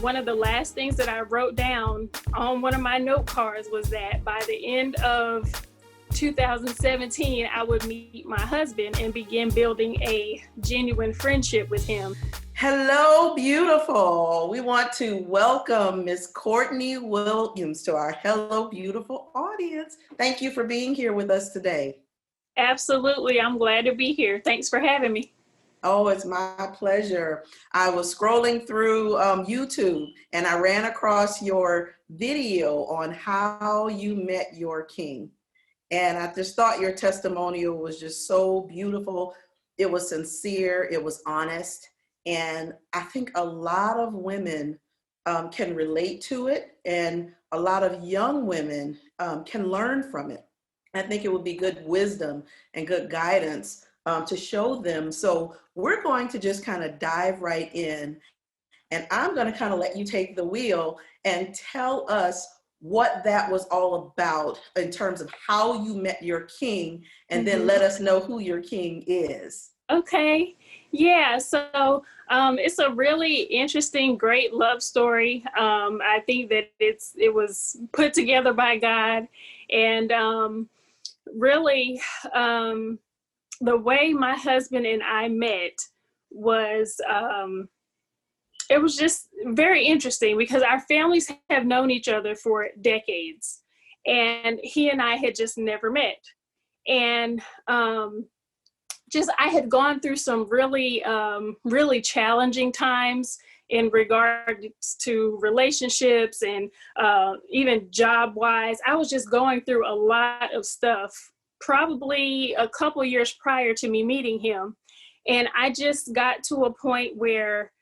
one of the last things that I wrote down on one of my note cards was that by the end of 2017, I would meet my husband and begin building a genuine friendship with him. Hello, beautiful. We want to welcome Miss Courtney Williams to our Hello, Beautiful audience. Thank you for being here with us today. Absolutely. I'm glad to be here. Thanks for having me. Oh, it's my pleasure. I was scrolling through YouTube and I ran across your video on how you met your king. And I just thought your testimonial was just so beautiful. It was sincere, it was honest. And I think a lot of women can relate to it, and a lot of young women can learn from it. I think it would be good wisdom and good guidance to show them. So we're going to just kind of dive right in, and I'm going to kind of let you take the wheel and tell us what that was all about in terms of how you met your king, and then let us know who your king is. Okay. Yeah. So it's a really interesting, great love story. I think that it was put together by God, and really the way my husband and I met was it was just very interesting because our families have known each other for decades, and he and I had just never met. And I had gone through some really, really challenging times in regards to relationships and even job-wise. I was just going through a lot of stuff, probably a couple years prior to me meeting him. And I just got to a point where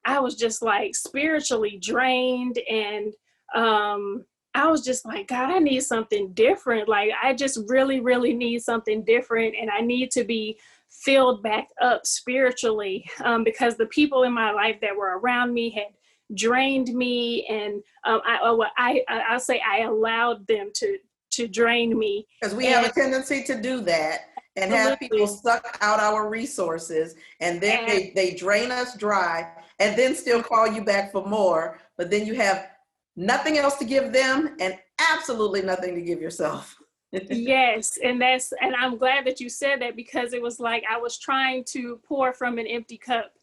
I was just like spiritually drained, and I was just like, God, I need something different. Like, I just really, really need something different. And I need to be filled back up spiritually because the people in my life that were around me had drained me. And I'll say I allowed them to drain me. Because we have a tendency to do that and have people suck out our resources, and then they drain us dry and then still call you back for more. But then you have nothing else to give them and absolutely nothing to give yourself. Yes. And I'm glad that you said that, because it was like I was trying to pour from an empty cup,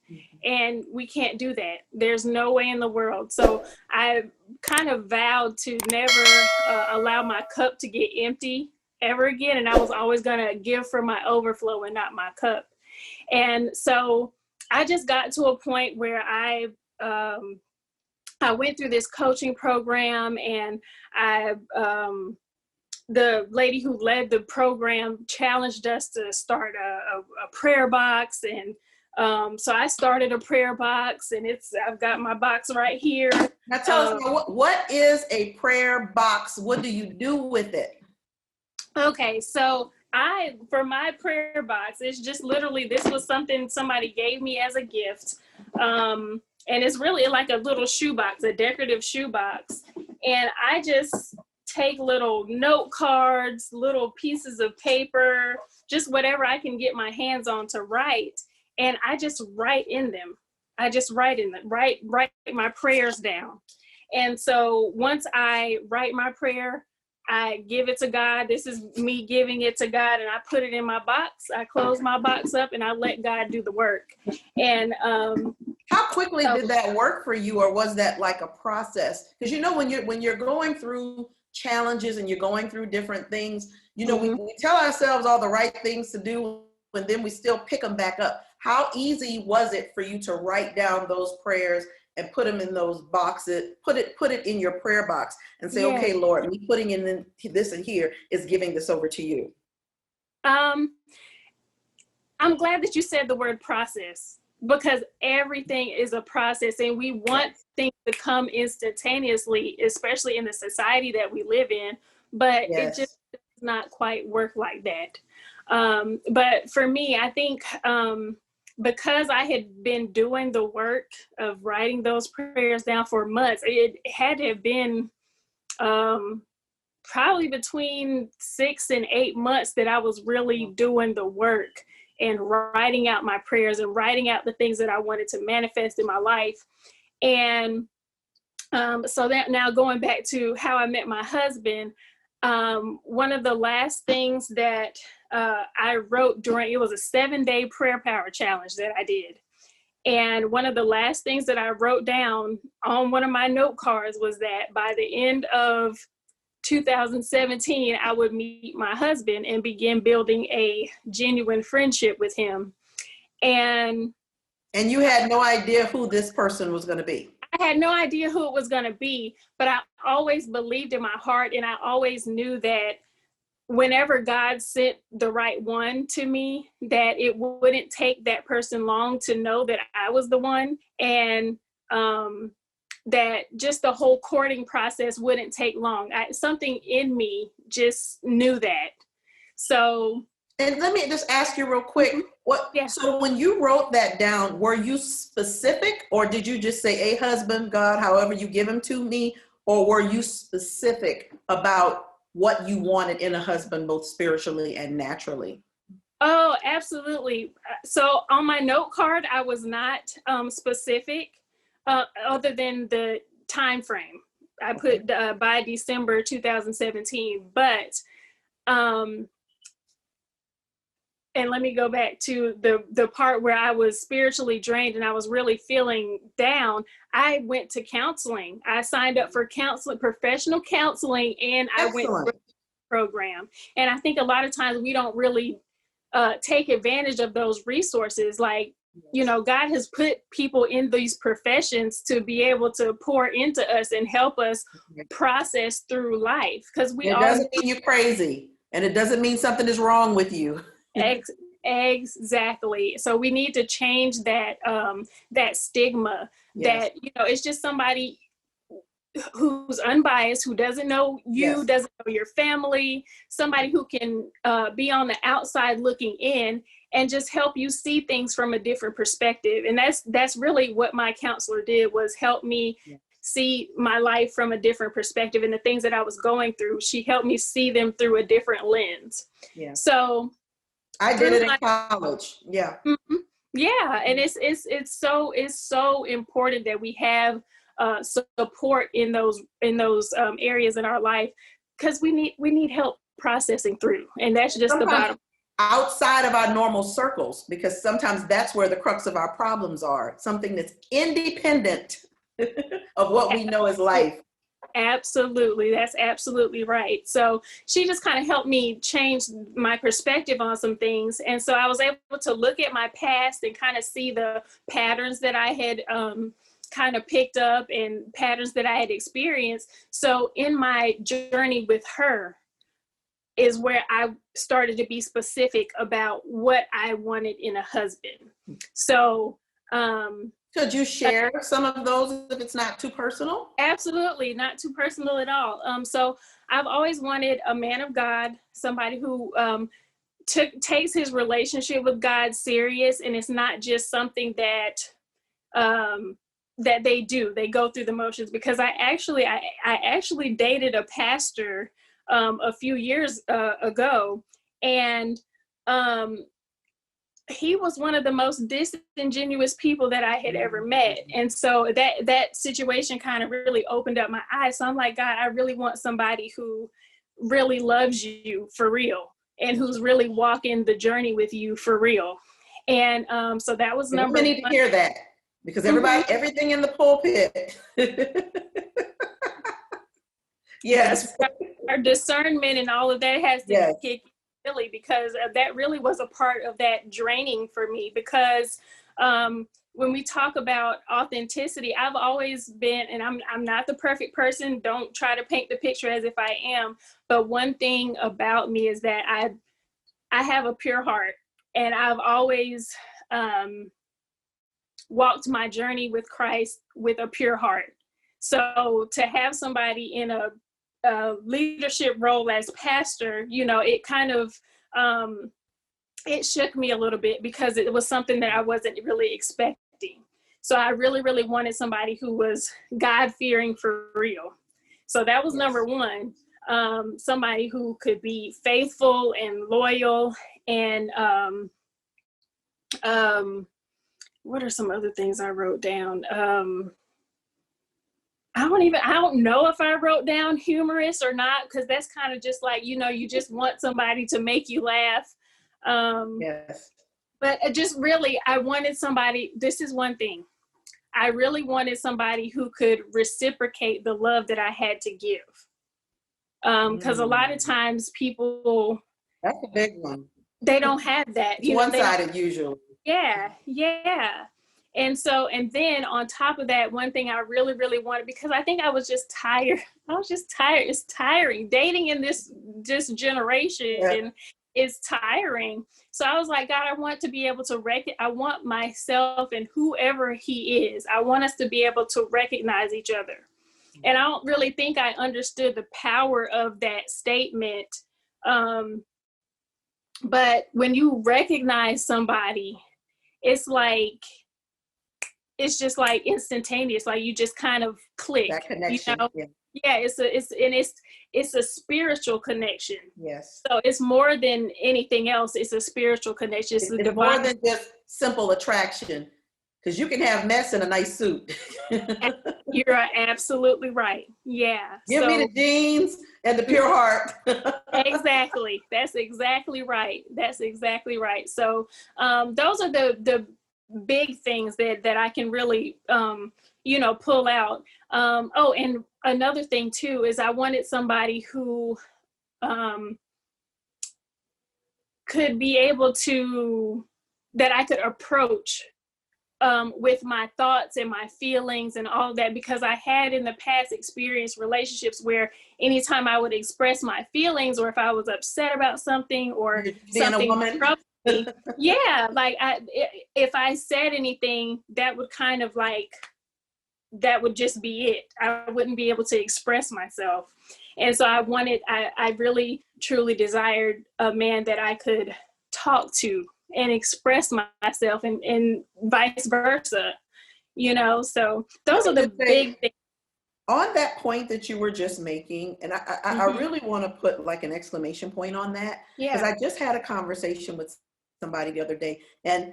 and we can't do that. There's no way in the world. So I kind of vowed to never allow my cup to get empty ever again. And I was always going to give from my overflow and not my cup. And so I just got to a point where I went through this coaching program, and the lady who led the program challenged us to start a prayer box. And so I started a prayer box, and I've got my box right here. Now tell us, what is a prayer box? What do you do with it? Okay, so for my prayer box, it's just literally, this was something somebody gave me as a gift. And it's really like a little shoebox, a decorative shoebox. And I just take little note cards, little pieces of paper, just whatever I can get my hands on to write. And I just write in them. I just write in them, write my prayers down. And so once I write my prayer, I give it to God. This is me giving it to God, and I put it in my box. I close my box up, and I let God do the work. And how quickly did that work for you, or was that like a process? Because when you're going through challenges and you're going through different things, we tell ourselves all the right things to do, and then we still pick them back up. How easy was it for you to write down those prayers and put them in those boxes, put it in your prayer box and say, okay, Lord, me putting in this in here is giving this over to you? I'm glad that you said the word process, because everything is a process, and we want things to come instantaneously, especially in the society that we live in, but it just does not quite work like that. But for me, I think because I had been doing the work of writing those prayers down for months, it had to have been probably between 6 and 8 months that I was really doing the work and writing out my prayers and writing out the things that I wanted to manifest in my life. And So that now going back to how I met my husband, one of the last things that I wrote during, it was a 7-day prayer power challenge that I did. And one of the last things that I wrote down on one of my note cards was that by the end of 2017, I would meet my husband and begin building a genuine friendship with him. And you had no idea who this person was going to be. I had no idea who it was going to be, but I always believed in my heart, and I always knew that whenever God sent the right one to me, that it wouldn't take that person long to know that I was the one, and that just the whole courting process wouldn't take long. Something in me just knew that. So, and let me just ask you real quick, so when you wrote that down, were you specific, or did you just say, a husband, God, however you give him to me, or were you specific about what you wanted in a husband, both spiritually and naturally? Oh, absolutely. So on my note card, I was not specific, other than the time frame. I put by December 2017, but and let me go back to the part where I was spiritually drained and I was really feeling down. I went to counseling. I signed up for counseling, professional counseling, and I went through the program. And I think a lot of times we don't really take advantage of those resources. Like, you know, God has put people in these professions to be able to pour into us and help us process through life. Because it doesn't mean you're crazy, and it doesn't mean something is wrong with you. Exactly. So we need to change that that stigma that, you know, it's just somebody who's unbiased, who doesn't know you, doesn't know your family, somebody who can be on the outside looking in and just help you see things from a different perspective. And that's really what my counselor did, was help me see my life from a different perspective, and the things that I was going through, she helped me see them through a different lens. So I did it in college. Yeah. Mm-hmm. Yeah. And it's so important that we have support in those areas in our life, because we need help processing through. And that's just the bottom. Outside of our normal circles, because sometimes that's where the crux of our problems are. Something that's independent of what we know as life. Absolutely. That's absolutely right. So she just kind of helped me change my perspective on some things. And so I was able to look at my past and kind of see the patterns that I had kind of picked up and patterns that I had experienced. So in my journey with her is where I started to be specific about what I wanted in a husband. So, could you share some of those if it's not too personal? Absolutely, not too personal at all. So I've always wanted a man of God, somebody who takes his relationship with God serious, and it's not just something that that they do. They go through the motions. Because I actually dated a pastor a few years ago, and he was one of the most disingenuous people that I had ever met. And so that situation kind of really opened up my eyes. So I'm like, God, I really want somebody who really loves you for real, and who's really walking the journey with you for real. And so that was number one. We need to hear that, because everything in the pulpit. Yes. Our discernment and all of that has to kick in, really, because that really was a part of that draining for me. Because when we talk about authenticity, I've always been, and I'm not the perfect person. Don't try to paint the picture as if I am. But one thing about me is that I have a pure heart, and I've always walked my journey with Christ with a pure heart. So to have somebody in a leadership role as pastor, you know, it kind of it shook me a little bit, because it was something that I wasn't really expecting. So I really, really wanted somebody who was God-fearing for real. So that was number one. Somebody who could be faithful and loyal, and what are some other things I wrote down? I don't know if I wrote down humorous or not, because that's kind of just like, you just want somebody to make you laugh. Yes. But just really, I wanted somebody, this is one thing. I really wanted somebody who could reciprocate the love that I had to give. Because a lot of times people, That's a big one. they don't have that. It's one-sided usually. Yeah, yeah. And then on top of that, one thing I really, really wanted, because I think I was just tired. I was just tired. It's tiring. Dating in this generation is tiring. So I was like, God, I want to be able to I want myself and whoever he is, I want us to be able to recognize each other. And I don't really think I understood the power of that statement. But when you recognize somebody, it's just like instantaneous. Like you just kind of click. That connection. Yeah, it's a spiritual connection. Yes. So it's more than anything else. It's a spiritual connection. It's more than just simple attraction. Because you can have mess in a nice suit. You're absolutely right. Yeah. Give me the jeans and the pure heart. Exactly. That's exactly right. That's exactly right. So those are the big things that I can really, pull out. And another thing too, is I wanted somebody who could be able to, that I could approach with my thoughts and my feelings and all of that, because I had in the past experienced relationships where anytime I would express my feelings, or if I was upset about something or something troubled me, like if I said anything, that would kind of like, that would just be it. I wouldn't be able to express myself. And so I really truly desired a man that I could talk to and express myself, and vice versa, so those are the big things. On that point that you were just making, and I really want to put like an exclamation point on that, because I just had a conversation with somebody the other day, and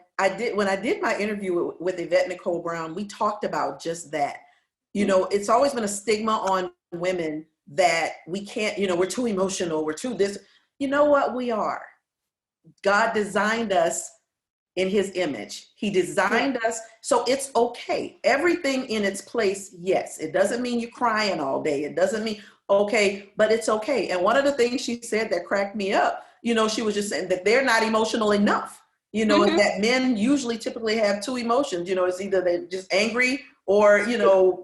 when I did my interview with Yvette Nicole Brown, we talked about just that. It's always been a stigma on women that we can't, we're too emotional, we're too this. You know what? We are. God designed us in his image. He designed us, so it's okay. Everything in its place, yes. It doesn't mean you're crying all day. It doesn't mean, okay, but it's okay. And one of the things she said that cracked me up, she was just saying that they're not emotional enough. And that men usually typically have two emotions. It's either they're just angry or,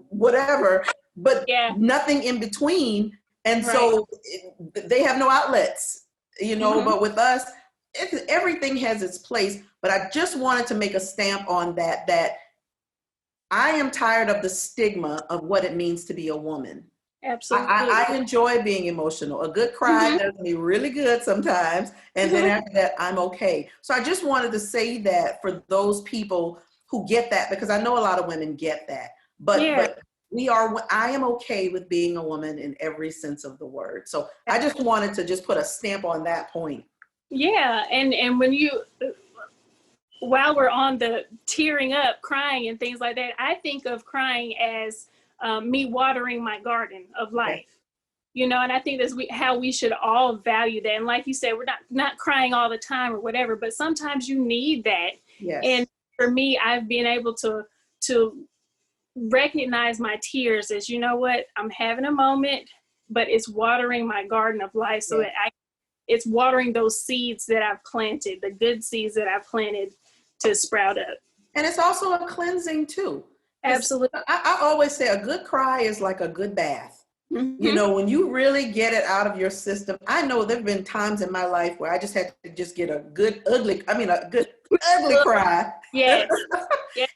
whatever, but nothing in between. And so they have no outlets, but with us, everything has its place. But I just wanted to make a stamp on that I am tired of the stigma of what it means to be a woman. Absolutely. I enjoy being emotional. A good cry does me really good sometimes. And then after that, I'm okay. So I just wanted to say that for those people who get that, because I know a lot of women get that. But I am okay with being a woman in every sense of the word. So I just wanted to just put a stamp on that point. Yeah. And when while we're on the tearing up, crying and things like that, I think of crying as me watering my garden of life, and I think that's how we should all value that. And like you said, we're not crying all the time or whatever, but sometimes you need that. Yes. And for me, I've been able to recognize my tears as, what, I'm having a moment, but it's watering my garden of life, so that it's watering those seeds that I've planted, the good seeds that I've planted to sprout up. And it's also a cleansing too. Absolutely. I always say a good cry is like a good bath. When you really get it out of your system. I know there've been times in my life where I just had to just get a good ugly cry. Yes.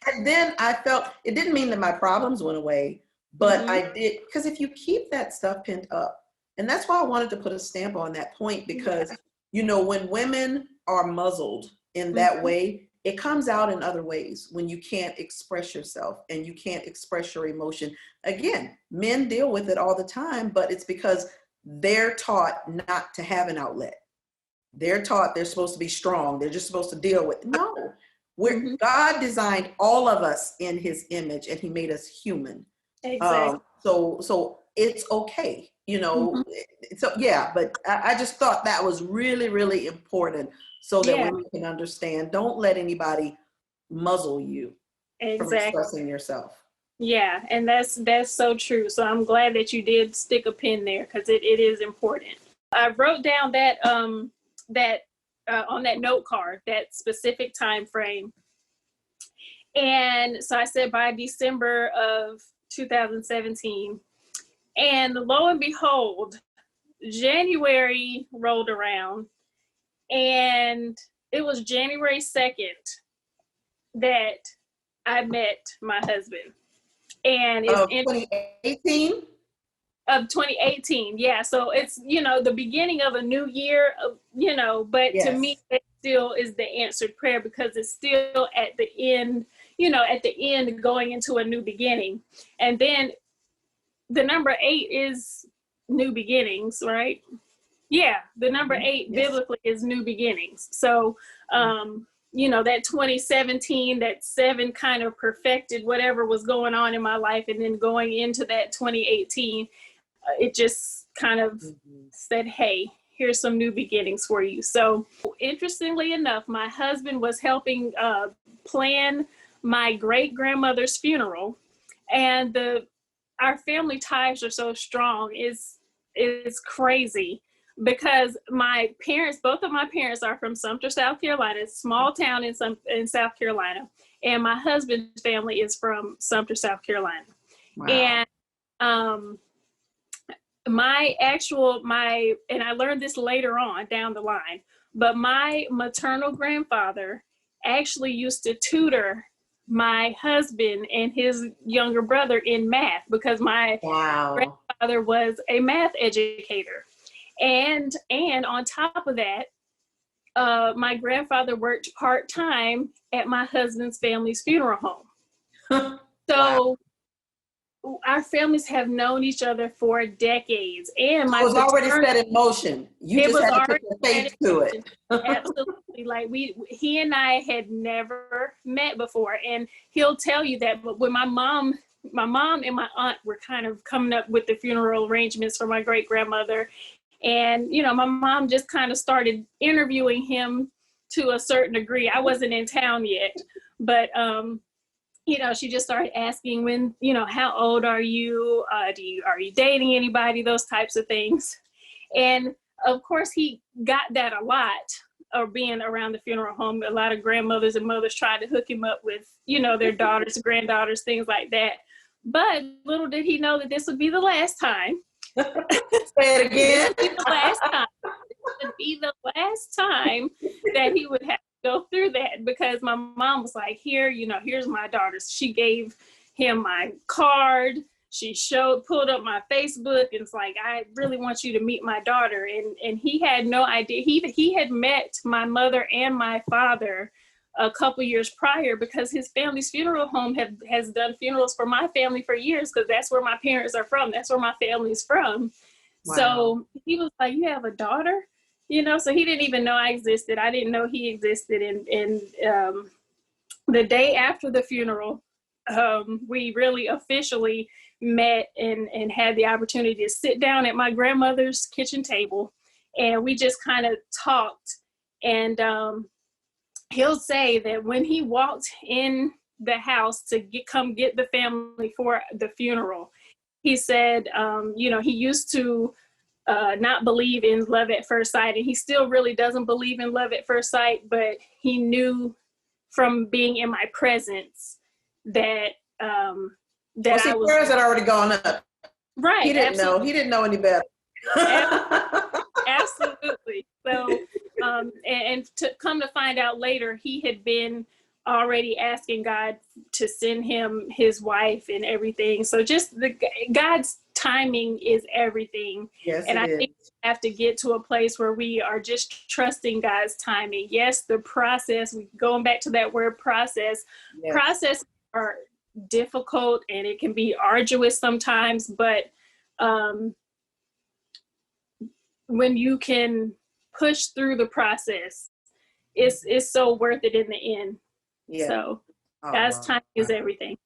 And then I felt, it didn't mean that my problems went away, but I did, because if you keep that stuff pent up, and that's why I wanted to put a stamp on that point, because, when women are muzzled in that way, it comes out in other ways when you can't express yourself and you can't express your emotion. Again, men deal with it all the time, but it's because they're taught not to have an outlet. They're taught they're supposed to be strong. They're just supposed to deal with. No, God designed all of us in his image, and he made us human. Exactly. So it's okay, you know. So yeah, but I just thought that was really, really important so that Yeah, women can understand, don't let anybody muzzle you from exactly. expressing yourself. Yeah, and that's so true. So I'm glad that you did stick a pin there because it is important. I wrote down that that on that note card, that specific time frame. And so I said by December of 2017. And lo and behold, January rolled around, and it was January 2nd that I met my husband. And it's Of in 2018? of 2018. Yeah. So it's, the beginning of a new year, but to me, Yes. it still is the answered prayer because it's still at the end, at the end going into a new beginning. And then the number 8 is new beginnings, right? Yeah, the number 8 Yes. biblically is new beginnings. So, that 2017, that 7 kind of perfected whatever was going on in my life. And then going into that 2018, it just kind of said, hey, here's some new beginnings for you. So, interestingly enough, my husband was helping plan my great grandmother's funeral. And our family ties are so strong. It's crazy because both of my parents are from Sumter, South Carolina, a small town in South Carolina, and my husband's family is from Sumter, South Carolina. Wow. And and I learned this later on down the line, but my maternal grandfather actually used to tutor my husband and his younger brother in math because my Wow. grandfather was a math educator. And on top of that, my grandfather worked part-time at my husband's family's funeral home. Wow. So our families have known each other for decades. And So it was already set in motion. You it just was had to put already your face to it. absolutely, like he and I had never met before. And he'll tell you that, but when my mom and my aunt were kind of coming up with the funeral arrangements for my great grandmother, and my mom just kind of started interviewing him to a certain degree. I wasn't in town yet, but she just started asking when, how old are you? Are you dating anybody? Those types of things. And of course, he got that a lot, or being around the funeral home. A lot of grandmothers and mothers tried to hook him up with, their daughters, granddaughters, things like that. But little did he know that this would be the last time. Say it again. This would be the last time. This would be the last time that he would have to go through that, because my mom was like, here's my daughter. She gave him my card. She pulled up my Facebook, and it's like, I really want you to meet my daughter. And he had no idea. He had met my mother and my father a couple years prior, because his family's funeral home has done funerals for my family for years, because that's where my parents are from. That's where my family's from. Wow. So he was like, you have a daughter? So he didn't even know I existed. I didn't know he existed. And the day after the funeral, we really officially met and had the opportunity to sit down at my grandmother's kitchen table, and we just kind of talked. And he'll say that when he walked in the house to come get the family for the funeral, he said, he used to not believe in love at first sight, and he still really doesn't believe in love at first sight, but he knew from being in my presence that I was. Prayers had already gone up. Right. He didn't know. He didn't know any better. Absolutely. So, and to come to find out later, he had been already asking God to send him his wife and everything. So just God's timing is everything. Yes, and I is. think we have to get to a place where we are just trusting God's timing. Yes, the process, going back to that word process, Yes. Processes are difficult and it can be arduous sometimes, but when you can push through the process, it's so worth it in the end. Yeah. So God's timing is everything.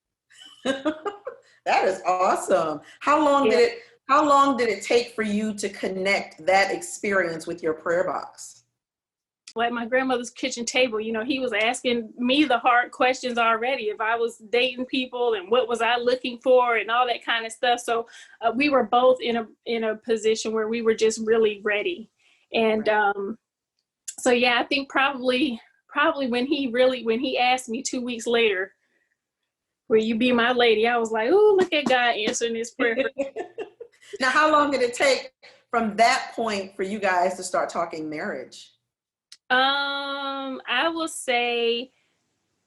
That is awesome. Yeah. How long did it take for you to connect that experience with your prayer box? Like my grandmother's kitchen table, he was asking me the hard questions already, if I was dating people and what was I looking for and all that kind of stuff. So we were both in a position where we were just really ready. And Right. so yeah, I think probably when he asked me 2 weeks later, will you be my lady? I was like, oh, look at God answering this prayer. Now, how long did it take from that point for you guys to start talking marriage? I will say,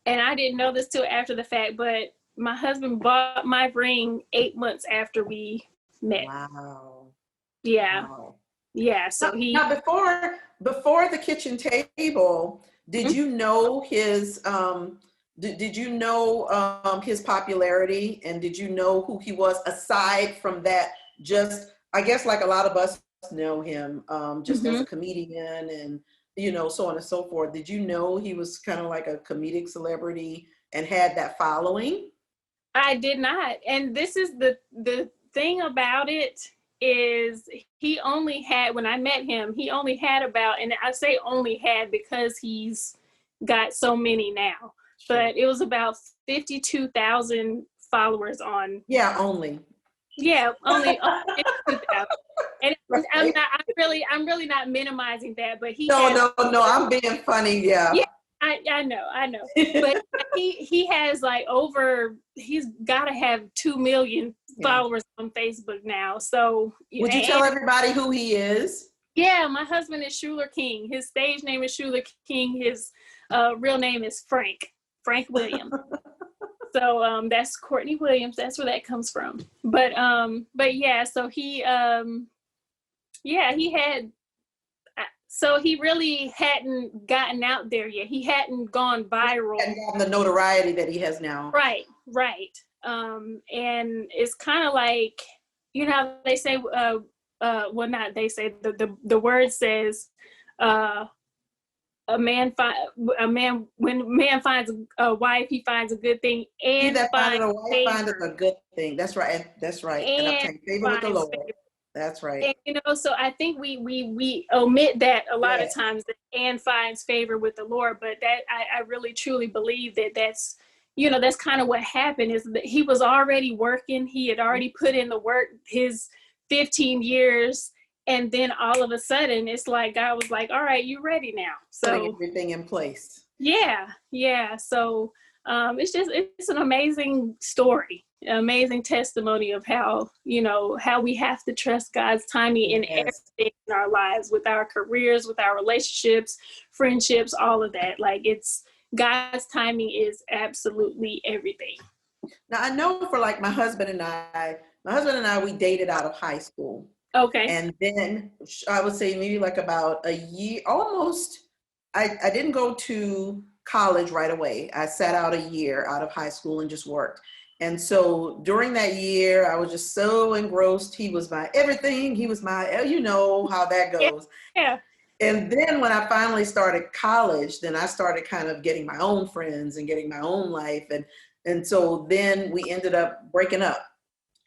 and I didn't know this till after the fact, but my husband bought my ring 8 months after we met. Wow. Yeah. Wow. Yeah. So Now, before the kitchen table, did Mhm. you know his did you know his popularity, and did you know who he was aside from that? Just, I guess, like a lot of us know him just as a Mhm. comedian, and so on and so forth. Did you know he was kind of like a comedic celebrity and had that following? I did not. And this is the thing about it, is he only had, when I met him, he only had about, and I say only had because he's got so many now, Sure. but it was about 52,000 followers on. Yeah, only. Yeah, only 52,000. And Right. I'm really not minimizing that, but he No, has, no, no. I'm being funny. Yeah. yeah, I know. But he has like he's got to have 2 million Yeah. followers on Facebook now. So Would you and tell everybody who he is? yeah, my husband is Shuler King. His stage name is Shuler King. His real name is Frank Williams. So that's Courtney Williams. That's where that comes from. But yeah, so he had, so he really hadn't gotten out there yet. He hadn't gone And viral. gotten the notoriety that he has now. Right. And it's kind of like, they say, well, not they say, the word says, uh, when a man finds a wife, he finds a good thing He and that findeth finds a wife findeth favor a good thing. That's right. That's right. And and obtain favor with the finds Lord. favor. That's right. And so I think we omit that a lot of Yes. times, that and finds favor with the Lord. But that I really truly believe that's kind of what happened, is that he was already working. He had already put in the work, his 15 yeyears. And then all of a sudden it's like God was like, all right, you ready now. Putting So everything in place. yeah. So it's an amazing story, amazing testimony of how we have to trust God's timing in Yes. everything in our lives, with our careers, with our relationships, friendships, all of that. Like, it's God's timing is absolutely everything. Now, I know for like my husband and I, we dated out of high school. Okay. And then I would say maybe like about a year, almost, I didn't go to college right away. I sat out a year out of high school and just worked. And so during that year, I was just so engrossed. He was my everything. He was my, you know how that Yeah. goes. Yeah. And then when I finally started college, then I started kind of getting my own friends and getting my own life. And so then we ended up breaking up.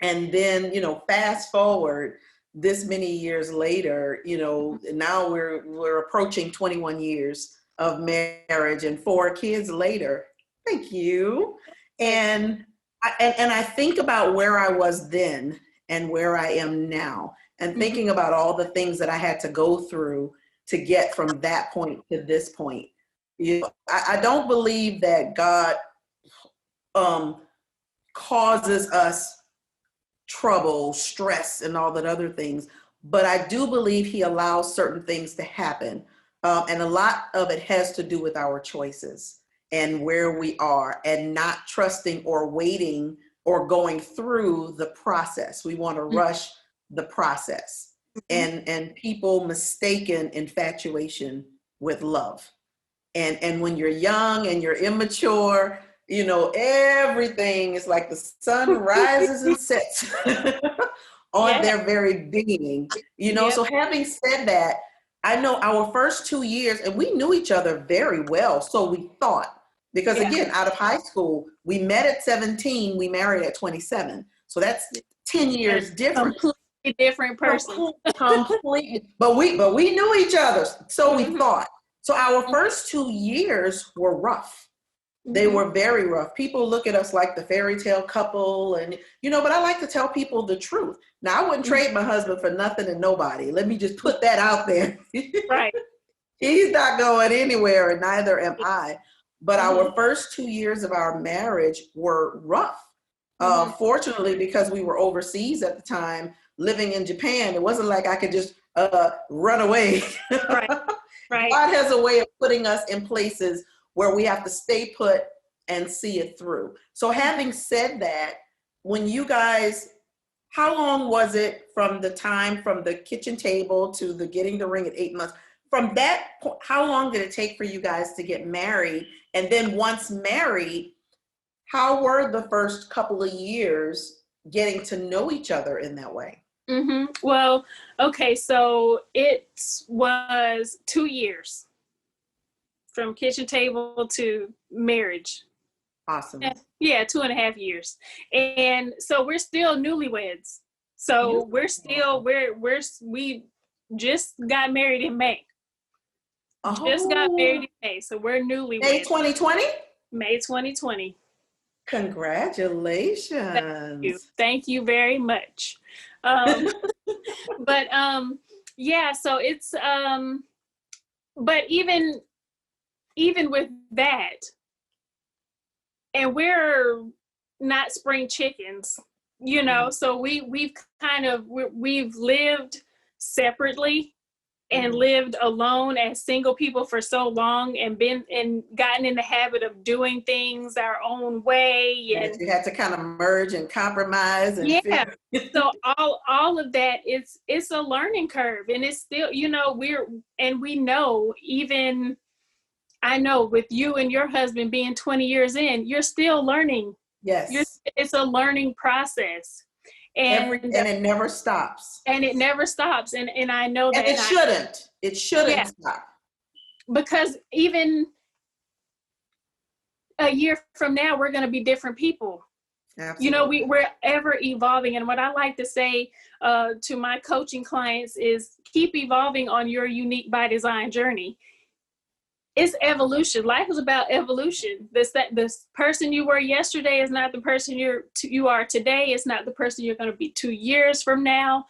And then, fast forward this many years later, now we're approaching 21 years of marriage and 4 kids later. Thank you. And I think about where I was then and where I am now, and Mhm. thinking about all the things that I had to go through to get from that point to this point. I don't believe that God um, causes us trouble, stress, and all that other things. But I do believe he allows certain things to happen. And a lot of it has to do with our choices and where we are, and not trusting or waiting or going through the process. We want to rush the process, Mhm. and people mistaken infatuation with love. And when you're young and you're immature, everything is like the sun rises and sets on Yeah. their very being. Yep. So having said that, I know our first 2 years, and we knew each other very well, so we thought, because Yeah. again, out of high school, we met at 17, we married at 27. So that's 10 years different. Completely different person. Completely. But we knew each other. So we Mm-hmm. thought. So our first 2 years were rough. They were very rough. People look at us like the fairy tale couple, and but I like to tell people the truth. Now, I wouldn't trade my husband for nothing and nobody. Let me just put that out there. Right. He's not going anywhere, and neither am I. But our first 2 years of our marriage were rough. Fortunately, because we were overseas at the time, living in Japan, it wasn't like I could just run away. Right. Right. God has a way of putting us in places where we have to stay put and see it through. So having said that, when you guys, how long was it from the time from the kitchen table to the getting the ring at 8 months? From that point, how long did it take for you guys to get married? And then once married, how were the first couple of years getting to know each other in that way? Well, okay, so it was 2 years from kitchen table to marriage. Awesome. Yeah, 2.5 years. And so we're still newlyweds. So we just got married in May. Just got married in May. So we're newlyweds. May 2020? May 2020. Congratulations. Thank you very much. But yeah, so it's but even with that, and we're not spring chickens, so we've lived separately and lived alone as single people for so long, and gotten in the habit of doing things our own way, and you had to kind of merge and compromise and so all of that, it's a learning curve, and it's still, we know, even I know with you and your husband being 20 years in, you're still learning. Yes. It's a learning process. And it never stops. And it never stops. And I know that. And it shouldn't stop. Because even a year from now, we're going to be different people. Absolutely. We're ever evolving. And what I like to say to my coaching clients is keep evolving on your Unique by Design journey. It's evolution. Life is about evolution. This person you were yesterday is not the person you are today. It's not the person you're going to be 2 years from now.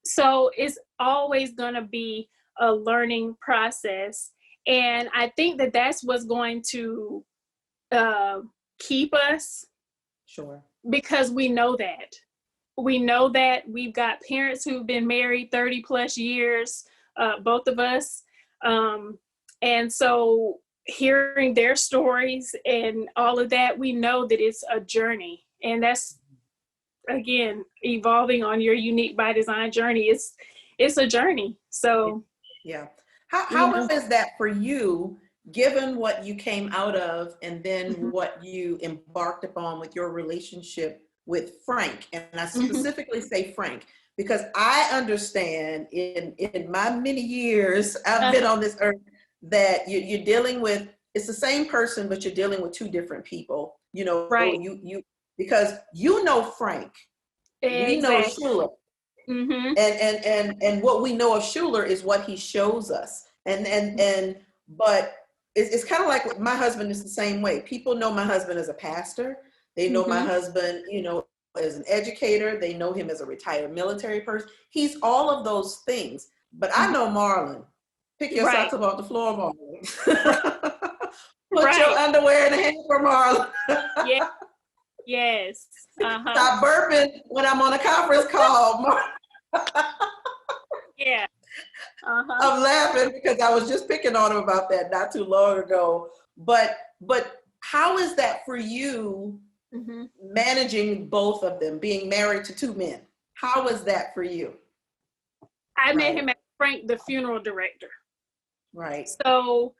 So it's always going to be a learning process. And I think that that's what's going to keep us. Sure. Because we know that. We know that we've got parents who've been married 30 plus years, both of us. And so hearing their stories and all of that, we know that it's a journey. And that's, again, evolving on your Unique by Design journey. It's a journey. So yeah. How is that for you, given what you came out of and then what you embarked upon with your relationship with Frank? And I specifically say Frank, because I understand in my many years I've been on this earth, that you're dealing with, it's the same person, but you're dealing with two different people, right. Because Frank, exactly. We know Shuler. And what we know of Shuler is what he shows us. But it's kind of like my husband is the same way. People know my husband as a pastor. They know my husband, as an educator. They know him as a retired military person. He's all of those things. But I know Marlon. Pick your socks up off the floor, Marlon. Put your underwear in the hamper, Marlon. Yeah. Yes. Stop burping when I'm on a conference call, Marlon. Yeah. I'm laughing because I was just picking on him about that not too long ago. But how is that for you, managing both of them, being married to two men? How is that for you? I met him at Frank, the funeral director. Right. So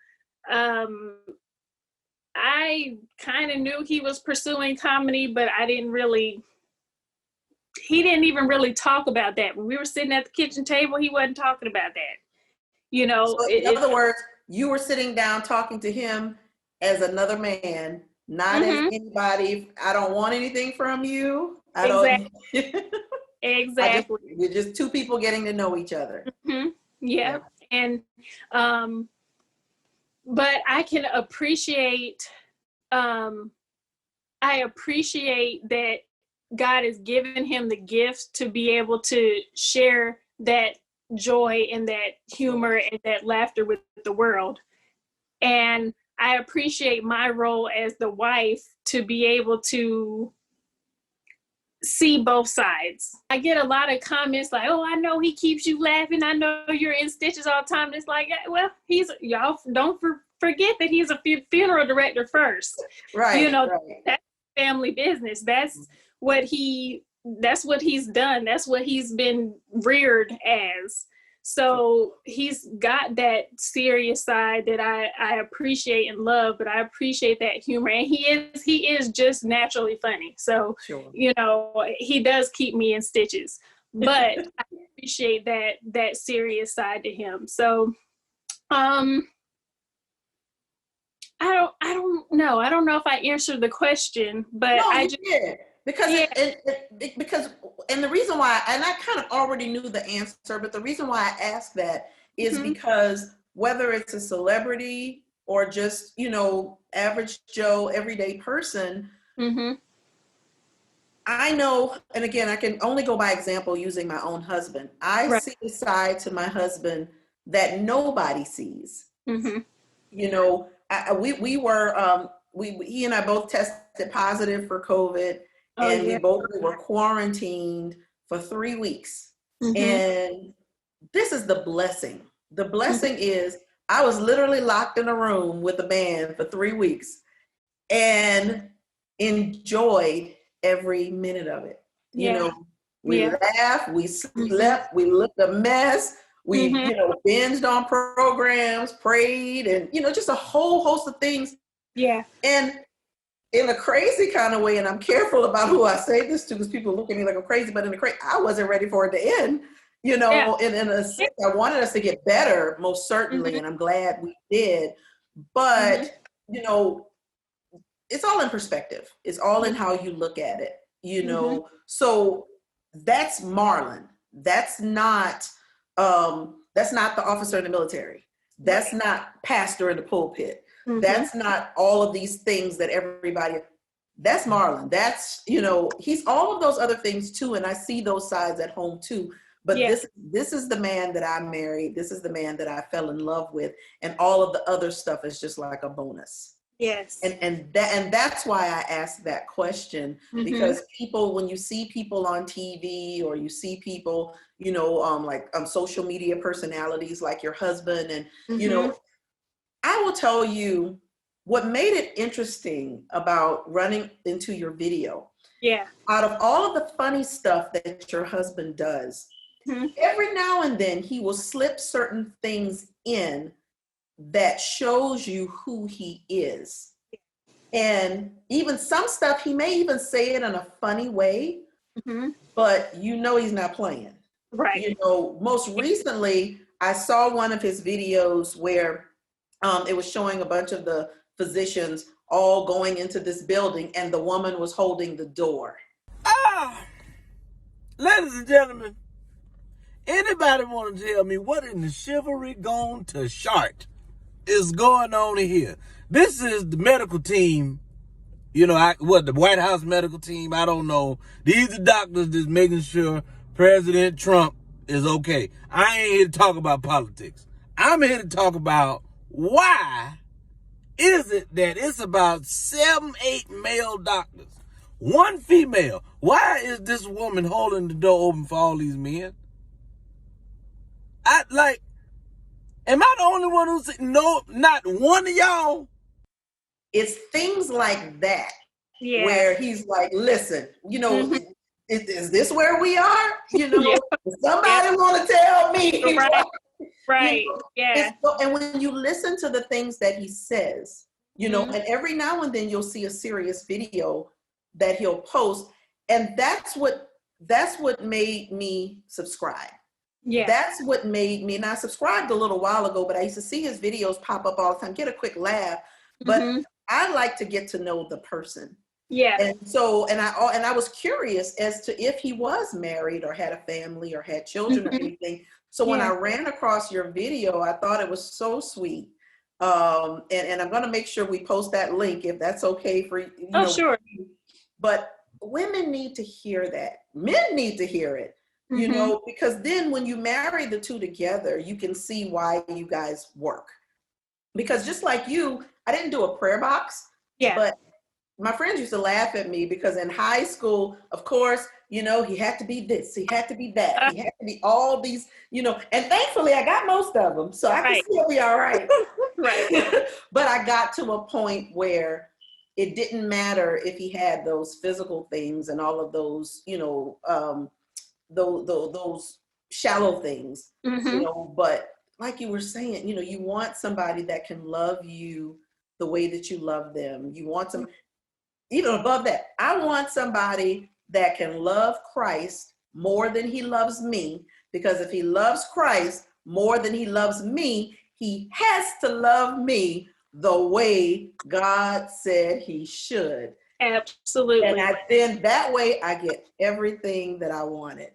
I kind of knew he was pursuing comedy, but he didn't even really talk about that. When we were sitting at the kitchen table, he wasn't talking about that. So in other words, you were sitting down talking to him as another man, not as anybody. I don't want anything from you. I Exactly. don't. Exactly. We're just two people getting to know each other. Mm-hmm. Yeah. Yeah. And but I can appreciate um I appreciate that God has given him the gift to be able to share that joy and that humor and that laughter with the world. And I appreciate my role as the wife to be able to see both sides. I get a lot of comments like, "Oh, I know he keeps you laughing. I know you're in stitches all the time." And it's like, well, y'all don't forget that he's a funeral director first. Right. That's family business. That's what he's done. That's what he's been reared as. So he's got that serious side that I appreciate and love, but I appreciate that humor. And he is just naturally funny. So, Sure. he does keep me in stitches, but I appreciate that serious side to him. So, I don't know. I don't know if I answered the question, but no, I you just did. Because yeah. because and the reason why, and I kind of already knew the answer, but the reason why I asked that is Mm-hmm. because whether it's a celebrity or just, average Joe, everyday person, Mm-hmm. I know, and again, I can only go by example using my own husband. I Right. see a side to my husband that nobody sees. Mm-hmm. We were he and I both tested positive for COVID, Oh and we yeah. both were quarantined for 3 weeks. Mm-hmm. And this is the blessing. The Mm-hmm. blessing is I was literally locked in a room with a man for 3 weeks and enjoyed every minute of it. Yeah. We Yeah. laughed, we Mm-hmm. slept, we looked a mess, we, Mm-hmm. binged on programs, prayed, and, just a whole host of things. Yeah. And in a crazy kind of way, and I'm careful about who I say this to because people look at me like I'm crazy, but I wasn't ready for it to end. Yeah. In a sense, I wanted us to get better, most certainly, Mm-hmm. and I'm glad we did. Mm-hmm. But, it's all in perspective. It's all in how you look at it, Mm-hmm. So that's Marlon. That's not the officer in the military. That's Right. not pastor in the pulpit. Mm-hmm. That's not all of these things that that's Marlon. That's, he's all of those other things too. And I see those sides at home too. But Yeah. this is the man that I married. This is the man that I fell in love with. And all of the other stuff is just like a bonus. Yes. And that's why I asked that question, Mm-hmm. because people, when you see people on TV or you see people, social media personalities like your husband, and Mm-hmm. I will tell you what made it interesting about running into your video. Yeah. Out of all of the funny stuff that your husband does, Mm-hmm. every now and then he will slip certain things in that shows you who he is. And even some stuff, he may even say it in a funny way, Mm-hmm. but he's not playing. Right. Most recently, I saw one of his videos where it was showing a bunch of the physicians all going into this building, and the woman was holding the door. Ladies and gentlemen, anybody want to tell me what in the chivalry gone to shart is going on here? This is the medical team, the White House medical team, I don't know. These are doctors that's making sure President Trump is okay. I ain't here to talk about politics. I'm here to talk about why is it that it's about 7, 8 male doctors, 1 female. Why is this woman holding the door open for all these men? Am I the only one who's no? Not one of y'all. It's things like that, Yeah. where he's like, listen, Mm-hmm. is this where we are? Yeah. Somebody want to tell me. Right. Right. Yeah. And when you listen to the things that he says, Mm-hmm. and every now and then you'll see a serious video that he'll post, and that's what made me subscribe. Yeah. That's what made me, and I subscribed a little while ago, but I used to see his videos pop up all the time, get a quick laugh, but Mm-hmm. I like to get to know the person. Yeah. And I was curious as to if he was married or had a family or had children or anything. So when I ran across your video, I thought it was so sweet. And I'm going to make sure we post that link if that's okay for you. Oh, sure. But women need to hear that. Men need to hear it, you know, because then when you marry the two together, you can see why you guys work. Because just like you, I didn't do a prayer box, but my friends used to laugh at me because in high school, of course, you know, he had to be this, he had to be that, he had to be all these, you know, and thankfully I got most of them, so I can still be all right. But I got to a point where it didn't matter if he had those physical things and all of those, you know, those shallow things, you know, but like you were saying, you know, you want somebody that can love you the way that you love them. You want some, even above that, I want somebody that can love Christ more than he loves me, because if he loves Christ more than he loves me, he has to love me the way God said he should. Absolutely. And then that way I get everything that I wanted.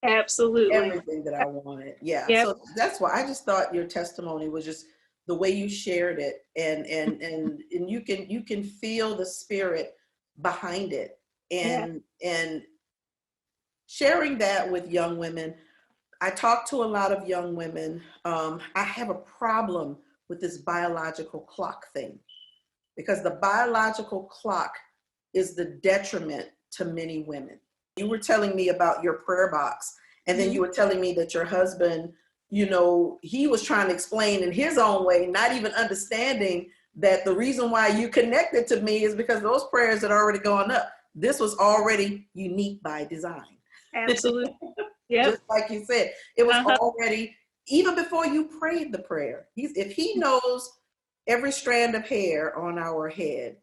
Absolutely. Everything that I wanted. Yeah. So that's why I just thought your testimony was just the way you shared it, and you can feel the spirit behind it, and sharing that with young women. I talk to a lot of young women. I have a problem with this biological clock thing, because the biological clock is the detriment to many women. You were telling me about your prayer box, and then you were telling me that your husband, you know, he was trying to explain in his own way, not even understanding that the reason why you connected to me is because those prayers had already gone up. This was already unique by design. Absolutely. Just like you said, it was already, even before you prayed the prayer. If he knows every strand of hair on our head,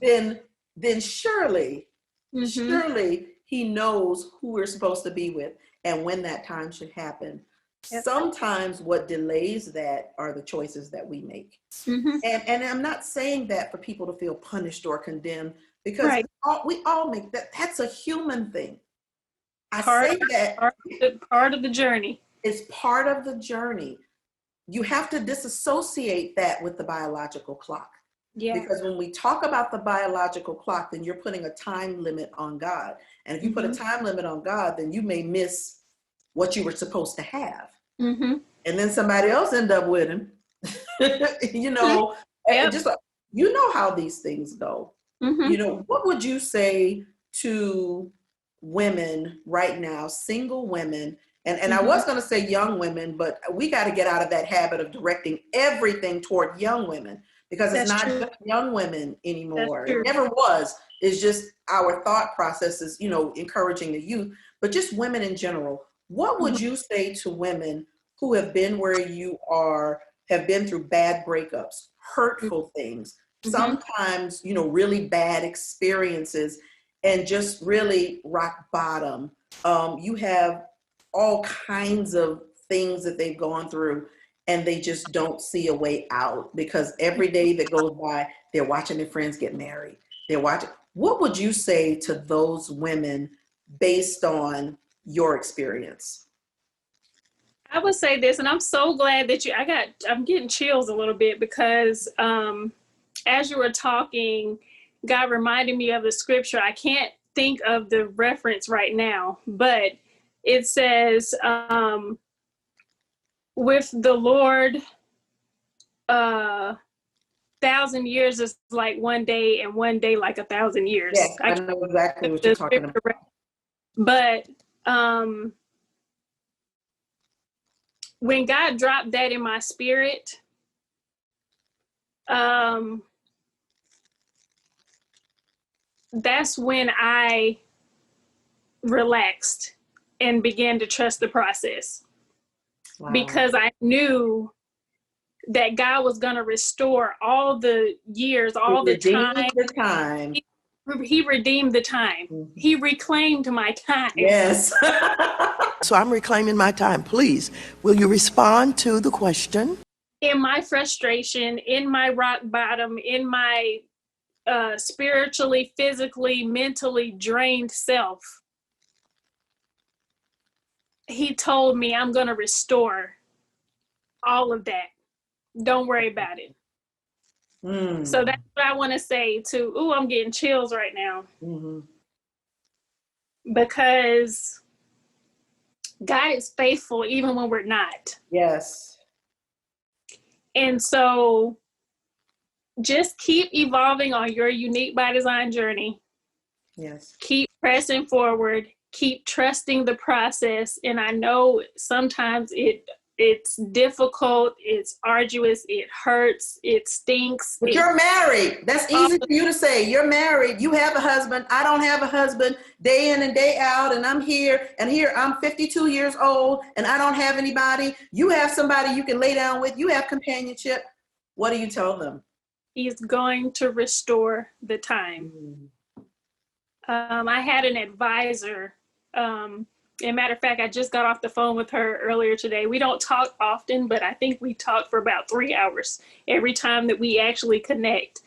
then surely he knows who we're supposed to be with and when that time should happen. Sometimes what delays that are the choices that we make. And I'm not saying that for people to feel punished or condemned, because we all make that. That's a human thing. I say that part of the journey. It's part of the journey. You have to disassociate that with the biological clock. Because when we talk about the biological clock, then you're putting a time limit on God. And if you put a time limit on God, then you may miss what you were supposed to have. And then somebody else end up with him. You know, just you know how these things go. You know, what would you say to women right now, single women? And I was going to say young women, but we got to get out of that habit of directing everything toward young women, because it's not just young women anymore. It never was. It's just our thought processes, you know, encouraging the youth, but just women in general. What would you say to women who have been where you are, have been through bad breakups, hurtful things, sometimes, you know, really bad experiences, and just really rock bottom? You have all kinds of things that they've gone through, and they just don't see a way out, because every day that goes by, they're watching their friends get married. They're watching. What would you say to those women based on your experience? I would say this, and I'm so glad that I'm getting chills a little bit, because as you were talking, God reminded me of the scripture. I can't think of the reference right now, but it says, with the Lord, 1,000 years is like one day, and one day like 1,000 years. Yes, I know exactly what you're talking about. But when God dropped that in my spirit, that's when I relaxed and began to trust the process. Wow. Because I knew that God was going to restore all the years, all the time. He redeemed the time. He reclaimed my time. Yes. So I'm reclaiming my time. Please, will you respond to the question? In my frustration, in my rock bottom, in my spiritually, physically, mentally drained self, he told me, I'm going to restore all of that. Don't worry about it. So that's what I want to say to, I'm getting chills right now. Because God is faithful even when we're not. Yes. And so just keep evolving on your Uniik by Design journey. Yes. Keep pressing forward. Keep trusting the process. And I know sometimes it's difficult, it's arduous, it hurts, it stinks. But you're married. That's easy for you to say. You're married. You have a husband. I don't have a husband, day in and day out. And I'm here. And here I'm 52 years old and I don't have anybody. You have somebody you can lay down with. You have companionship. What do you tell them? He's going to restore the time. I had an advisor. As a matter of fact, I just got off the phone with her earlier today. We don't talk often, but I think we talk for about 3 hours every time that we actually connect.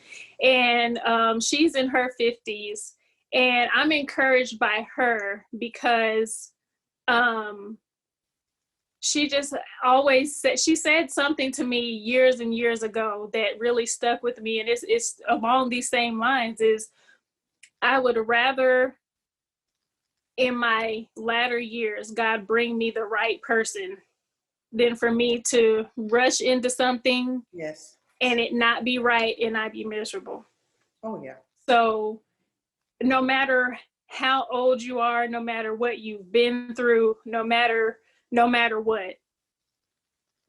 And she's in her 50s. And I'm encouraged by her because she just always said, she said something to me years and years ago that really stuck with me. And it's along these same lines is, I would rather in my latter years, God bring me the right person than for me to rush into something and it not be right and I be miserable. Oh, yeah. So no matter how old you are, no matter what you've been through, no matter what,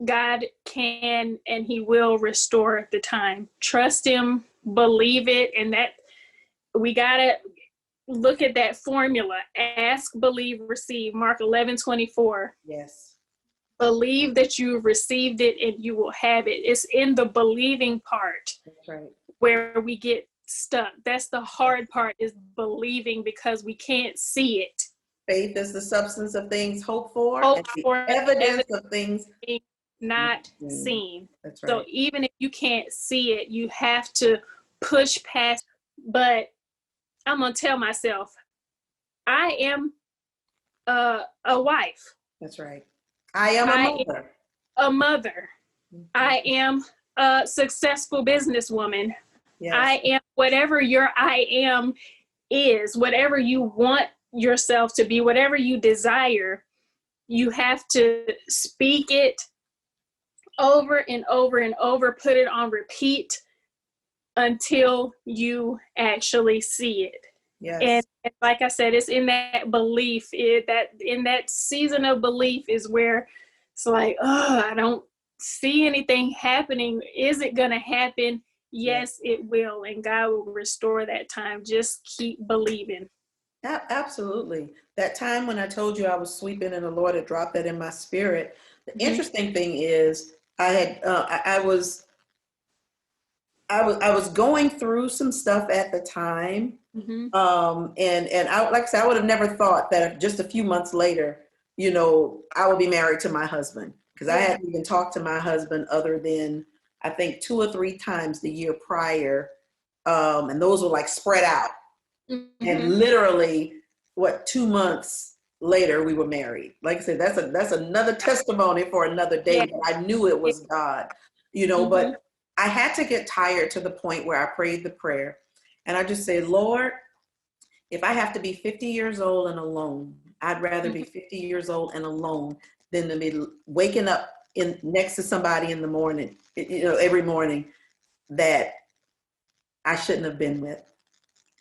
God can and he will restore the time. Trust him, believe it, and that we got to look at that formula. Ask, believe, receive. Mark 11:24. Yes. Believe that you've received it and you will have it. It's in the believing part. That's right. Where we get stuck. That's the hard part, is believing, because we can't see it. Faith is the substance of things hoped for, and the evidence of things not seen. That's right. So even if you can't see it, you have to push past. But I'm going to tell myself, I am a wife. That's right. I am a mother. A mother. I am a successful businesswoman. Yes. I am whatever your I am is, whatever you want yourself to be, whatever you desire, you have to speak it over and over and over, put it on repeat until you actually see it. Yes. And like I said, it's in that belief, that in that season of belief is where it's like, oh, I don't see anything happening. Is it going to happen? Yes, it will. And God will restore that time. Just keep believing. Absolutely. That time when I told you I was sweeping and the Lord had dropped that in my spirit. The interesting thing is I was going through some stuff at the time. And I, like I said, I would have never thought that just a few months later, I would be married to my husband, because I hadn't even talked to my husband other than I think 2 or 3 times the year prior. And those were like spread out. And literally 2 months later we were married. Like I said, that's another testimony for another day. But I knew it was God, but I had to get tired to the point where I prayed the prayer. And I just said, Lord, if I have to be 50 years old and alone, I'd rather be 50 years old and alone than to be waking up next to somebody in the morning, every morning that I shouldn't have been with.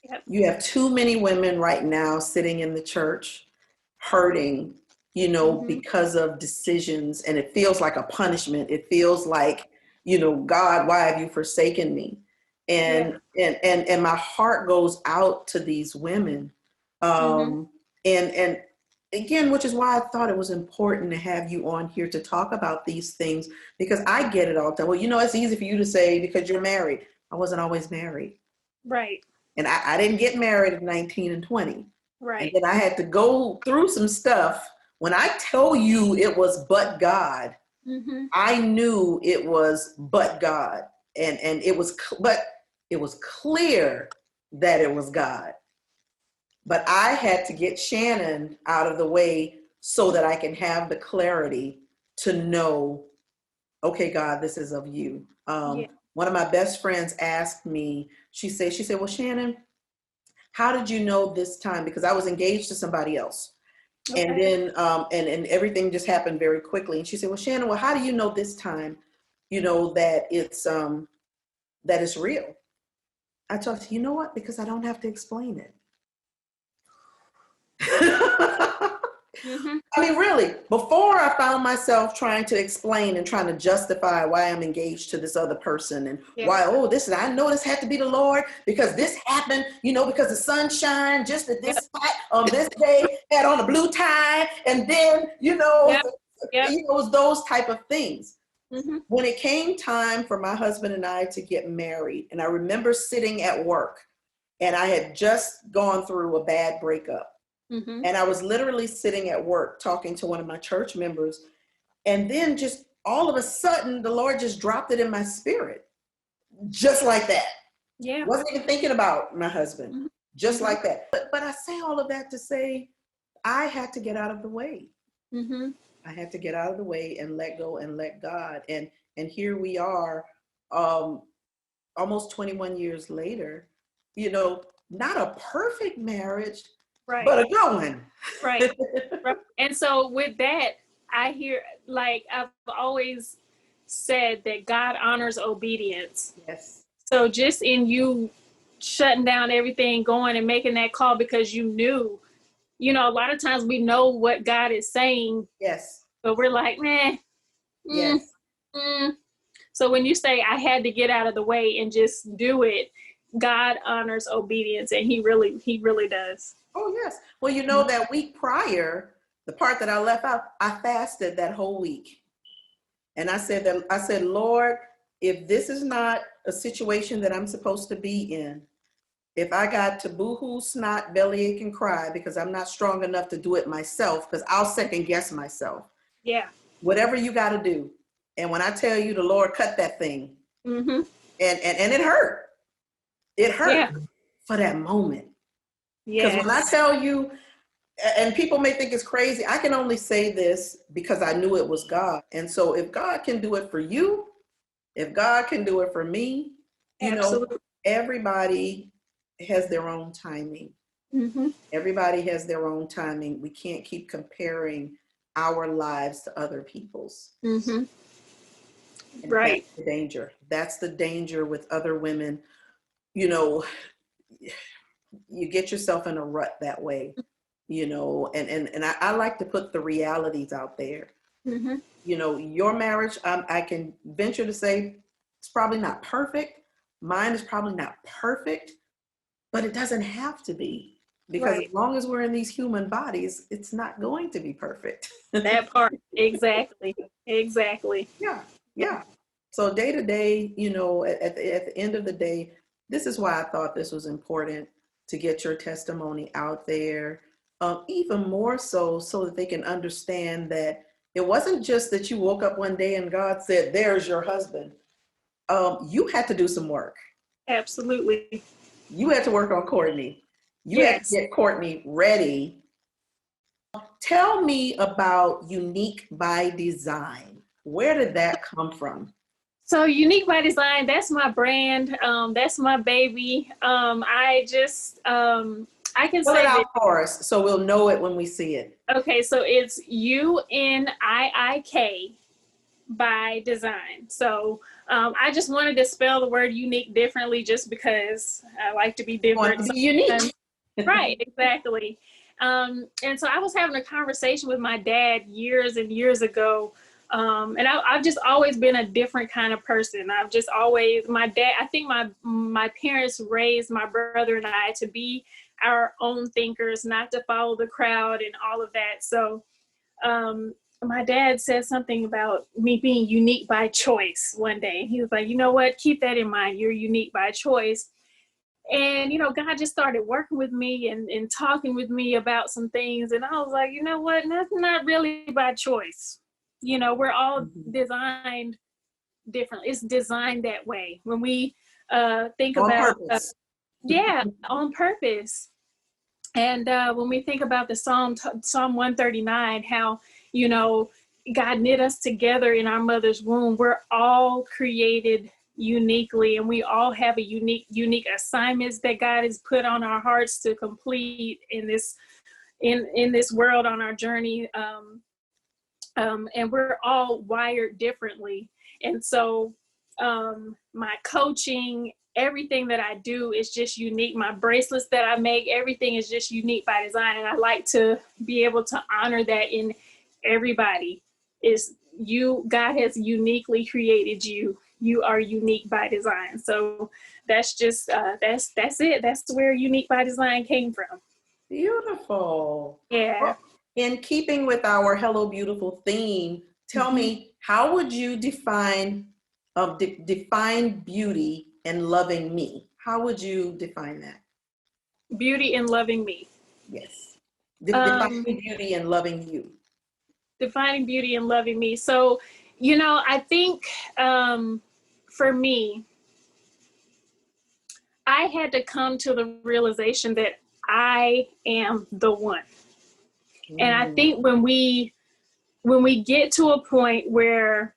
Yep. You have too many women right now sitting in the church hurting, because of decisions, and it feels like a punishment. It feels like, God, why have you forsaken me? And my heart goes out to these women. And again, which is why I thought it was important to have you on here to talk about these things, because I get it all the time. Well, it's easy for you to say because you're married. I wasn't always married. Right. And I didn't get married at 19 and 20. Right. And then I had to go through some stuff. When I tell you it was but God, I knew it was but God. And it was, but It was clear that it was God. But I had to get Shannon out of the way so that I can have the clarity to know, okay, God, this is of you. Yeah. One of my best friends asked me, she said, well, Shannon, how did you know this time? Because I was engaged to somebody else. Okay. And then, and everything just happened very quickly. And she said, well, Shannon, well, how do you know this time, that it's real? I told her, you know what? Because I don't have to explain it. Mm-hmm. I mean, really, before I found myself trying to explain and trying to justify why I'm engaged to this other person and why, I know this had to be the Lord because this happened, because the sun shined just at this spot on this day, had on a blue tie, and then, it was those type of things. Mm-hmm. When it came time for my husband and I to get married, and I remember sitting at work, and I had just gone through a bad breakup. Mm-hmm. And I was literally sitting at work talking to one of my church members. And then just all of a sudden, the Lord just dropped it in my spirit. Just like that. Yeah. Wasn't even thinking about my husband. Mm-hmm. Just like that. But I say all of that to say, I had to get out of the way. Mm-hmm. I had to get out of the way and let go and let God. And here we are, almost 21 years later, not a perfect marriage, Right. but a good one. Right. Right. And so with that, I hear, like, I've always said that God honors obedience. Yes. So just in you shutting down everything, going and making that call because you knew, a lot of times we know what God is saying. Yes. But we're like, man. Yes. So when you say I had to get out of the way and just do it, God honors obedience, and he really does. Oh, yes. Well, that week prior, the part that I left out, I fasted that whole week. And I said, Lord, if this is not a situation that I'm supposed to be in, if I got to boohoo, snot, bellyache, and cry because I'm not strong enough to do it myself, because I'll second guess myself. Yeah. Whatever you got to do. And when I tell you the Lord cut that thing, mm-hmm. and it hurt. It hurt for that moment. Because when I tell you, and people may think it's crazy, I can only say this because I knew it was God. And so if God can do it for you, if God can do it for me, everybody has their own timing. Mm-hmm. Everybody has their own timing. We can't keep comparing our lives to other people's. Mm-hmm. Right. That's the danger. That's the danger with other women. You get yourself in a rut that way, and I like to put the realities out there. Mm-hmm. Your marriage, I can venture to say it's probably not perfect. Mine is probably not perfect, but it doesn't have to be, because as long as we're in these human bodies, it's not going to be perfect. That part. Exactly. Yeah. So day to day, at the end of the day, this is why I thought this was important to get your testimony out there, even more so that they can understand that it wasn't just that you woke up one day and God said, there's your husband. You had to do some work. Absolutely. You had to work on Courtney. You had to get Courtney ready. Tell me about Uniik By Design. Where did that come from? So Uniik By Design, that's my brand. That's my baby. I can Spell say it out that for us so we'll know it when we see it. Okay, so it's UNIIK by design. So I just wanted to spell the word unique differently just because I like to be different. Want to be unique. Right, exactly. And so I was having a conversation with my dad years and years ago. And I've just always been a different kind of person. I've just always, I think my parents raised my brother and I to be our own thinkers, not to follow the crowd and all of that. So my dad said something about me being unique by choice one day. He was like, you know what, keep that in mind. You're unique by choice. And, God just started working with me and talking with me about some things. And I was like, you know what, that's not really by choice. We're all designed differently. It's designed that way. When we think On about, purpose. yeah, on purpose. And when we think about the Psalm 139, how, you know, God knit us together in our mother's womb. We're all created uniquely, and we all have a unique assignments that God has put on our hearts to complete in this world on our journey. And we're all wired differently. And so my coaching, everything that I do is just unique. My bracelets that I make, everything is just unique by design. And I like to be able to honor that in everybody. Is you, God has uniquely created you. You are unique by design. So that's just, that's it. That's where Unique by Design came from. Beautiful. Yeah. Well, in keeping with our Hello Beautiful theme, tell me, how would you define beauty and loving me? How would you define that? Beauty and loving me. Yes. Defining beauty and loving you. Defining beauty and loving me. So, you know, I think for me, I had to come to the realization that I am the one. And I think when we get to a point where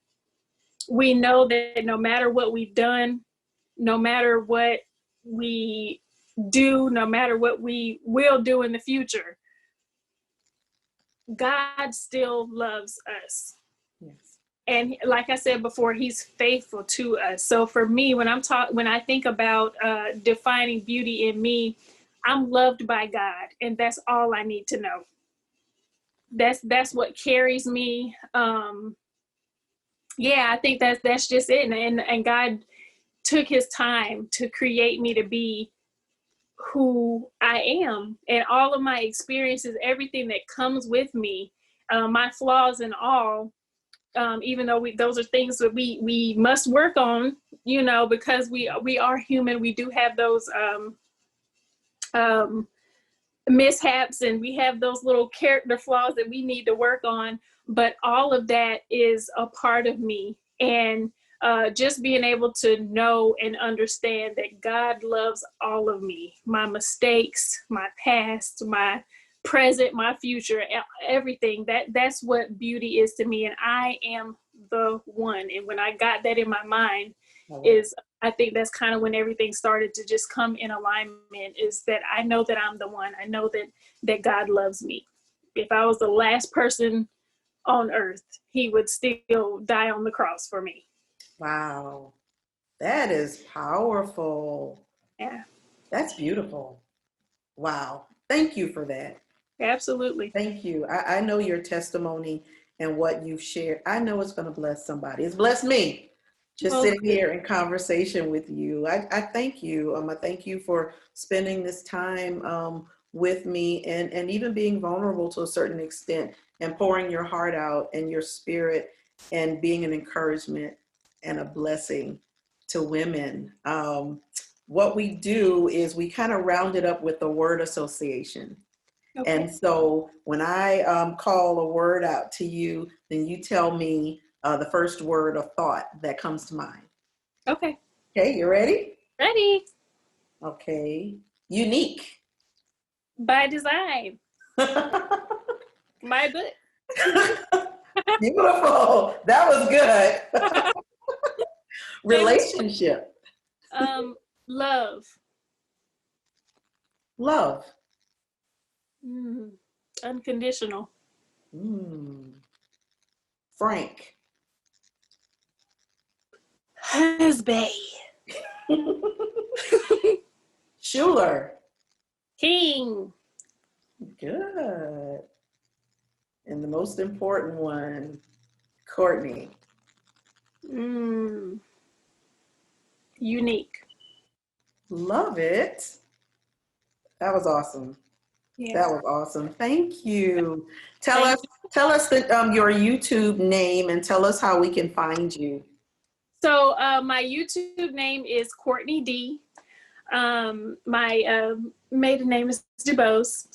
we know that no matter what we've done, no matter what we do, no matter what we will do in the future, God still loves us. Yes. And like I said before, he's faithful to us. So for me, when I think about defining beauty in me, I'm loved by God, and that's all I need to know. That's what carries me. Yeah, I think that's just it. And God took his time to create me to be who I am, and all of my experiences, everything that comes with me, my flaws and all. Even though those are things that we must work on, you know, because we are human. We do have those mishaps, and we have those little character flaws that we need to work on. But all of that is a part of me, and just being able to know and understand that God loves all of me, my mistakes, my past, my present, my future, everything. That's what beauty is to me, and I am the one. And when I got that in my mind, I think that's kind of when everything started to just come in alignment, is that I know that I'm the one. I know that God loves me. If I was the last person on earth, he would still die on the cross for me. Wow. That is powerful. Yeah. That's beautiful. Wow. Thank you for that. Absolutely. Thank you. I know your testimony and what you've shared. I know it's going to bless somebody. It's blessed me just sitting here in conversation with you. I thank you. I thank you for spending this time with me, and even being vulnerable to a certain extent, and pouring your heart out and your spirit, and being an encouragement and a blessing to women. What we do is we kind of round it up with the word association. Okay. And so when I call a word out to you, then you tell me the first word of thought that comes to mind. Okay. Okay, you ready? Ready. Okay. Unique. By design. My book. Beautiful. That was good. Relationship. Love. Love. Unconditional. Frank. Husband. Shuler. King. Good. And the most important one, Courtney. Unique. Love it. That was awesome. Yeah. That was awesome. Thank you. Tell us your YouTube name, and tell us how we can find you. So my YouTube name is CourtneyD. My maiden name is DuBose.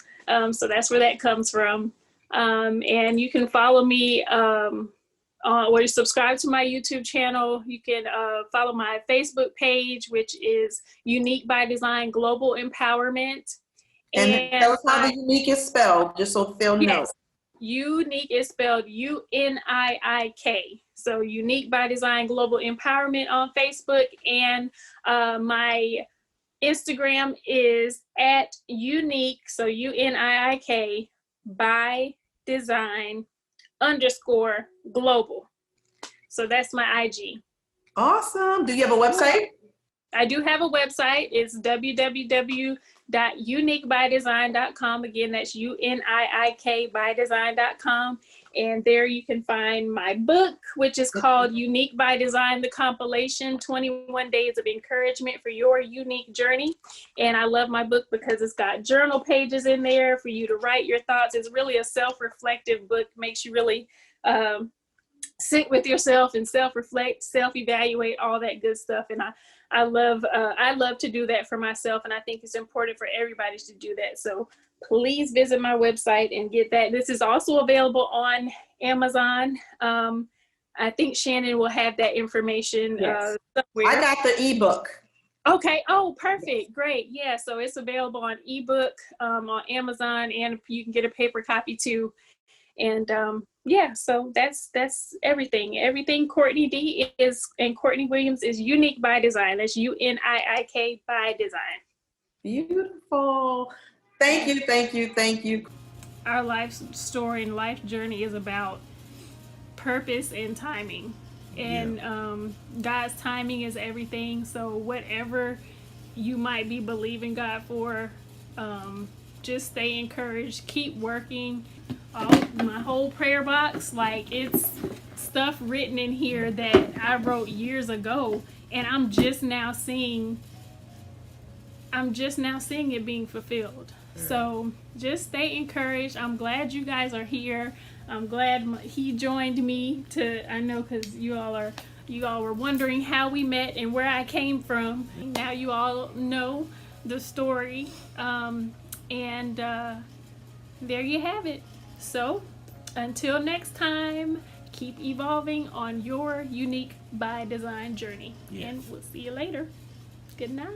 So that's where that comes from. And you can follow me or subscribe to my YouTube channel. You can follow my Facebook page, which is Uniik by Design Global Empowerment. And tell us how the Uniik is spelled, just so Phil knows. Yes, Uniik is spelled UNIIK. So Uniik by Design Global Empowerment on Facebook, and my Instagram is at Uniik, so UNIIK by Design _global. So that's my IG. Awesome. Do you have a website? I do have a website. It's www.uniikbydesign.com. Again, that's UNIIK by design.com. And there you can find my book, which is called Uniik by Design, the Compilation, 21 Days of Encouragement for Your Unique Journey. And I love my book because it's got journal pages in there for you to write your thoughts. It's really a self-reflective book, makes you really sit with yourself and self-reflect, self-evaluate, all that good stuff. And I love to do that for myself, and I think it's important for everybody to do that. So please visit my website and get that. This is also available on Amazon. I think Shannon will have that information somewhere. I got the ebook. Okay. Oh, perfect. Great. Yeah. So it's available on ebook on Amazon, and you can get a paper copy too. And yeah, so that's everything. Everything CourtneyD is, and Courtney Williams is Uniik by Design. That's UNIIK by Design. Beautiful. Thank you, thank you, thank you. Our life story and life journey is about purpose and timing. And God's timing is everything. So whatever you might be believing God for, just stay encouraged, keep working. My whole prayer box, like, it's stuff written in here that I wrote years ago, and I'm just now seeing it being fulfilled. So just stay encouraged. I'm glad you guys are here. I'm glad he joined me I know, because you all were wondering how we met and where I came from. Now you all know the story, and there you have it. So until next time, keep evolving on your Uniik by Design journey. Yes. And we'll see you later. Good night.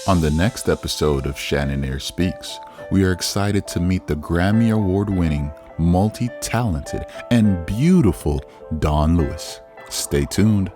On the next episode of Shannon Ayers Speaks, we are excited to meet the Grammy Award-winning, multi-talented, and beautiful Dawn Lewis. Stay tuned.